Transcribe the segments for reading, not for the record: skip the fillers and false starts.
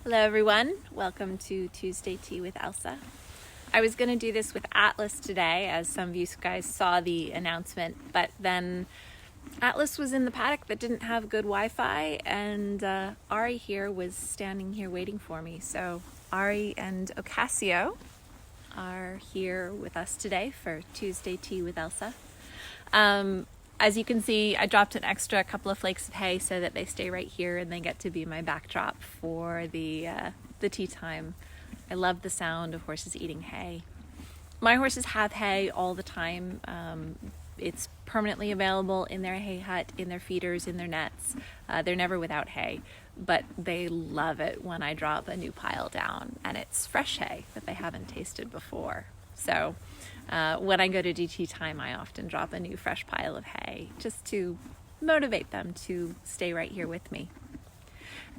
Hello everyone, welcome to Tuesday Tea with Elsa. I was going to do this with Atlas today, as some of you guys saw the announcement, but then Atlas was in the paddock that didn't have good Wi-Fi, and Ari here was standing here waiting for me. So Ari and Ocasio are here with us today for Tuesday Tea with Elsa. As you can see, I dropped an extra couple of flakes of hay so that they stay right here and they get to be my backdrop for the tea time. I love the sound of horses eating hay. My horses have hay all the time. It's permanently available in their hay hut, in their feeders, in their nets. They're never without hay, but they love it when I drop a new pile down and it's fresh hay that they haven't tasted before. So when I go to DT time, I often drop a new fresh pile of hay just to motivate them to stay right here with me.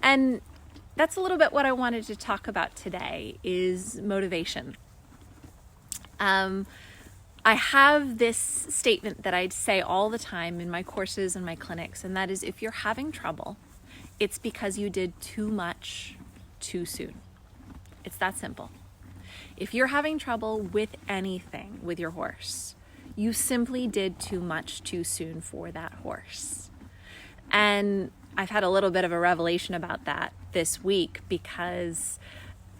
And that's a little bit what I wanted to talk about today is motivation. I have this statement that I say all the time in my courses and my clinics, and that is if you're having trouble, it's because you did too much too soon. It's that simple. If you're having trouble with anything with your horse, you simply did too much too soon for that horse. And I've had a little bit of a revelation about that this week because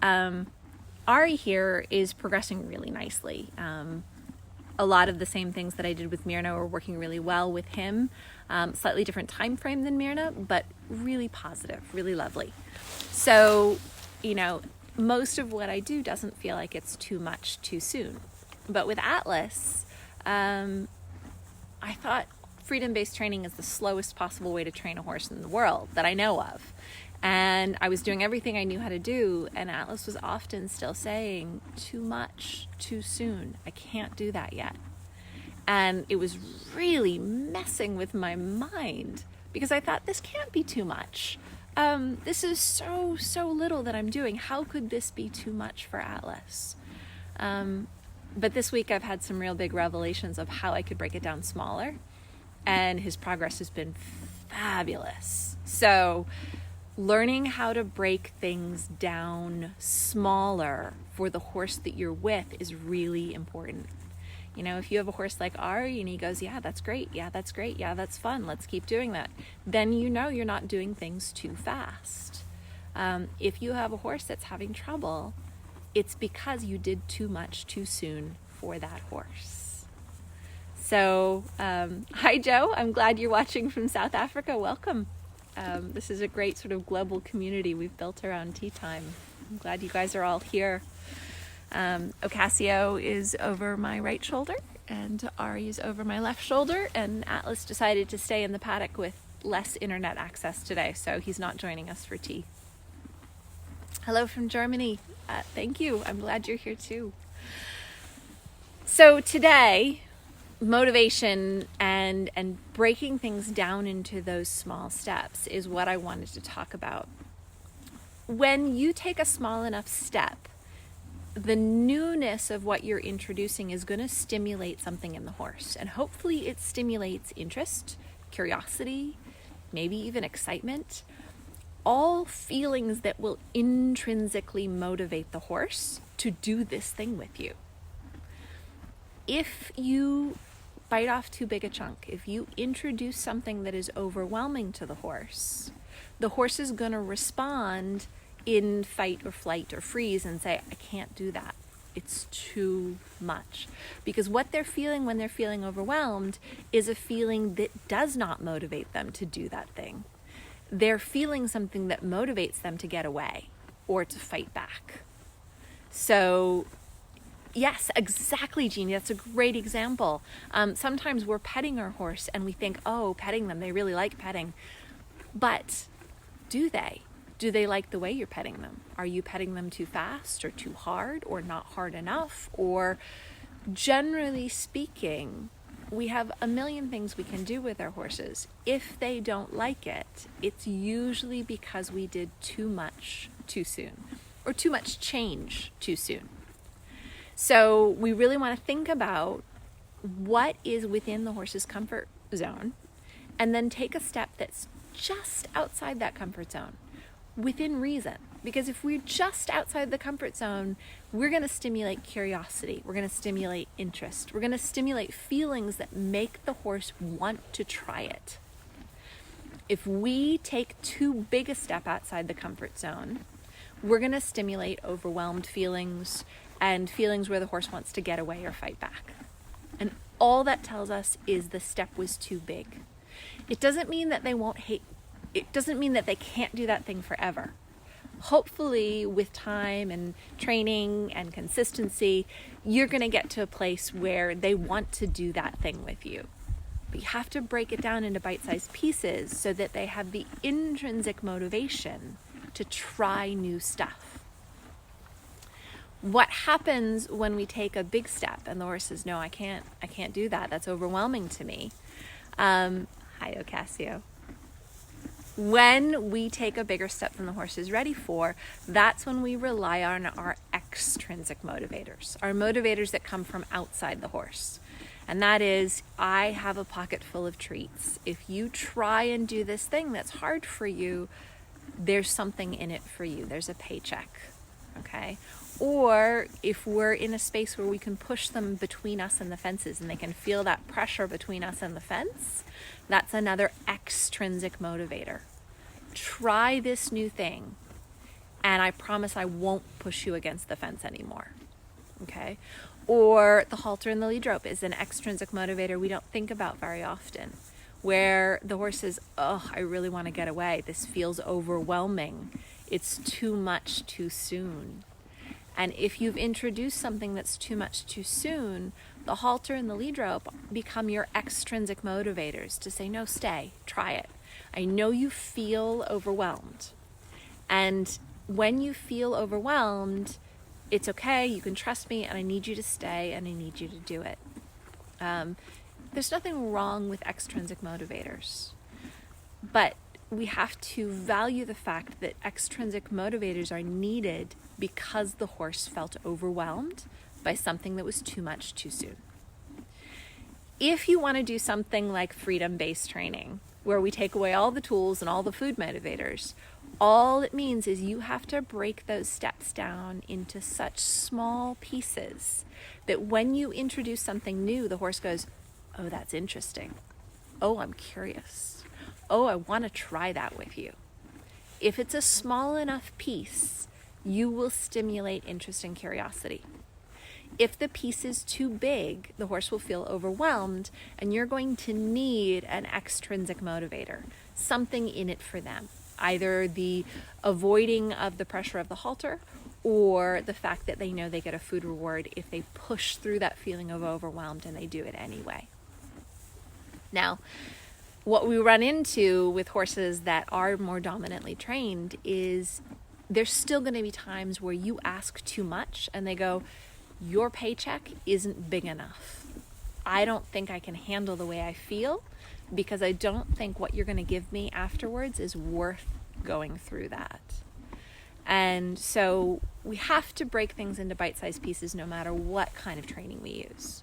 Ari here is progressing really nicely. A lot of the same things that I did with Myrna are working really well with him. Slightly different time frame than Myrna, but really positive, really lovely. So, most of what I do doesn't feel like it's too much too soon. But with Atlas, I thought freedom-based training is the slowest possible way to train a horse in the world that I know of. And I was doing everything I knew how to do, and Atlas was often still saying, too much, too soon. I can't do that yet. And it was really messing with my mind because I thought, this can't be too much. This is so little that I'm doing. How could this be too much for Atlas? But this week I've had some real big revelations of how I could break it down smaller, and his progress has been fabulous. So learning how to break things down smaller for the horse that you're with is really important. If you have a horse like Ari and he goes, yeah, that's great. Yeah, that's great. Yeah, that's fun. Let's keep doing that. Then you're not doing things too fast. If you have a horse that's having trouble, it's because you did too much too soon for that horse. So, hi Joe, I'm glad you're watching from South Africa. Welcome. This is a great sort of global community we've built around tea time. I'm glad you guys are all here. Ocasio is over my right shoulder and Ari is over my left shoulder, and Atlas decided to stay in the paddock with less internet access today, so he's not joining us for tea. Hello from Germany. Thank you. I'm glad you're here too. So today, motivation and breaking things down into those small steps is what I wanted to talk about. When you take a small enough step, the newness of what you're introducing is going to stimulate something in the horse, and hopefully it stimulates interest, curiosity, maybe even excitement, all feelings that will intrinsically motivate the horse to do this thing with you. If you bite off too big a chunk, if you introduce something that is overwhelming to the horse is going to respond in fight or flight or freeze and say, I can't do that. It's too much. Because what they're feeling when they're feeling overwhelmed is a feeling that does not motivate them to do that thing. They're feeling something that motivates them to get away or to fight back. So yes, exactly, Jeannie. That's a great example. Sometimes we're petting our horse and we think, oh, petting them, they really like petting. But do they? Do they like the way you're petting them? Are you petting them too fast or too hard or not hard enough? Or generally speaking, we have a million things we can do with our horses. If they don't like it, it's usually because we did too much too soon or too much change too soon. So we really want to think about what is within the horse's comfort zone and then take a step that's just outside that comfort zone. within reason. Because if we're just outside the comfort zone, we're going to stimulate curiosity. We're going to stimulate interest. We're going to stimulate feelings that make the horse want to try it. If we take too big a step outside the comfort zone, we're going to stimulate overwhelmed feelings and feelings where the horse wants to get away or fight back. And all that tells us is the step was too big. It doesn't mean that it doesn't mean that they can't do that thing forever. Hopefully, with time and training and consistency, you're going to get to a place where they want to do that thing with you. But you have to break it down into bite-sized pieces so that they have the intrinsic motivation to try new stuff. What happens when we take a big step and the horse says, no, I can't do that. That's overwhelming to me. Hi, Ocasio. When we take a bigger step than the horse is ready for, that's when we rely on our extrinsic motivators, our motivators that come from outside the horse. And that is, I have a pocket full of treats. If you try and do this thing that's hard for you, there's something in it for you. There's a paycheck, okay? Or if we're in a space where we can push them between us and the fences and they can feel that pressure between us and the fence, that's another extrinsic motivator. Try this new thing, and I promise I won't push you against the fence anymore, okay? Or the halter and the lead rope is an extrinsic motivator we don't think about very often, where the horse says, oh, I really want to get away. This feels overwhelming. It's too much too soon. And if you've introduced something that's too much too soon, the halter and the lead rope become your extrinsic motivators to say, no, stay, try it. I know you feel overwhelmed. And when you feel overwhelmed, it's okay, you can trust me, and I need you to stay, and I need you to do it. There's nothing wrong with extrinsic motivators, but we have to value the fact that extrinsic motivators are needed because the horse felt overwhelmed by something that was too much too soon. If you want to do something like freedom-based training, where we take away all the tools and all the food motivators, all it means is you have to break those steps down into such small pieces that when you introduce something new, the horse goes, oh, that's interesting. Oh, I'm curious. Oh, I want to try that with you. If it's a small enough piece, you will stimulate interest and curiosity. If the piece is too big, the horse will feel overwhelmed, and you're going to need an extrinsic motivator, something in it for them, either the avoiding of the pressure of the halter or the fact that they know they get a food reward if they push through that feeling of overwhelmed and they do it anyway. Now, what we run into with horses that are more dominantly trained is there's still going to be times where you ask too much and they go, your paycheck isn't big enough. I don't think I can handle the way I feel because I don't think what you're going to give me afterwards is worth going through that. And so we have to break things into bite-sized pieces no matter what kind of training we use.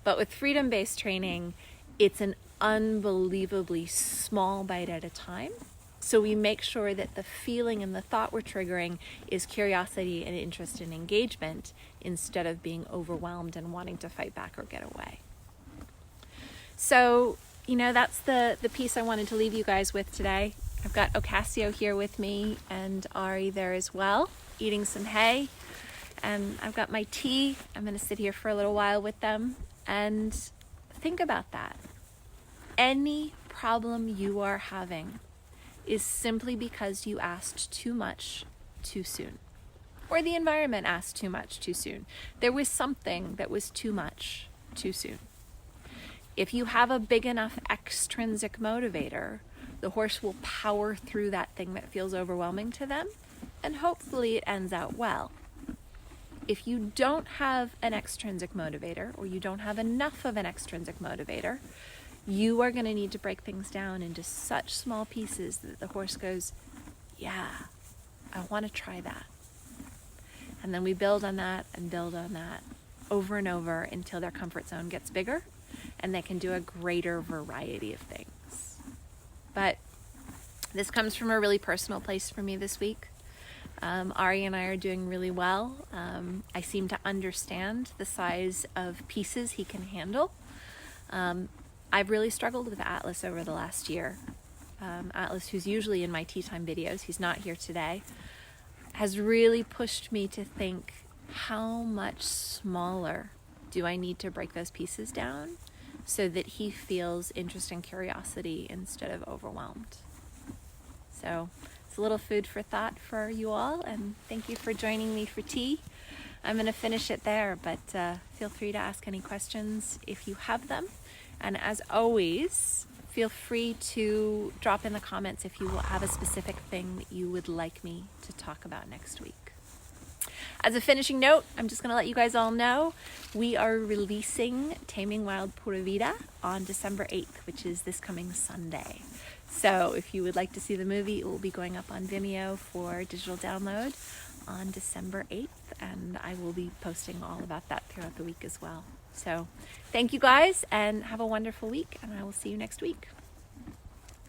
But with freedom-based training, it's an unbelievably small bite at a time. So we make sure that the feeling and the thought we're triggering is curiosity and interest and engagement instead of being overwhelmed and wanting to fight back or get away. So, that's the piece I wanted to leave you guys with today. I've got Ocasio here with me and Ari there as well, eating some hay. And I've got my tea. I'm going to sit here for a little while with them and think about that. Any problem you are having is simply because you asked too much too soon, or the environment asked too much too soon. There was something that was too much too soon. If you have a big enough extrinsic motivator, the horse will power through that thing that feels overwhelming to them, and hopefully it ends out well. If you don't have an extrinsic motivator, or you don't have enough of an extrinsic motivator, you are going to need to break things down into such small pieces that the horse goes, yeah, I want to try that. And then we build on that and build on that over and over until their comfort zone gets bigger and they can do a greater variety of things. But This comes from a really personal place for me this week. Ari and I are doing really well. I seem to understand the size of pieces he can handle. I've really struggled with Atlas over the last year. Atlas, who's usually in my tea time videos, he's not here today, has really pushed me to think, how much smaller do I need to break those pieces down so that he feels interest and curiosity instead of overwhelmed? So it's a little food for thought for you all, and thank you for joining me for tea. I'm going to finish it there, but feel free to ask any questions if you have them. And as always, feel free to drop in the comments if you have a specific thing that you would like me to talk about next week. As a finishing note, I'm just going to let you guys all know we are releasing Taming Wild Pura Vida on December 8th, which is this coming Sunday. So if you would like to see the movie, it will be going up on Vimeo for digital download on December 8th, and I will be posting all about that throughout the week as well. So thank you guys, and have a wonderful week, and I will see you next week.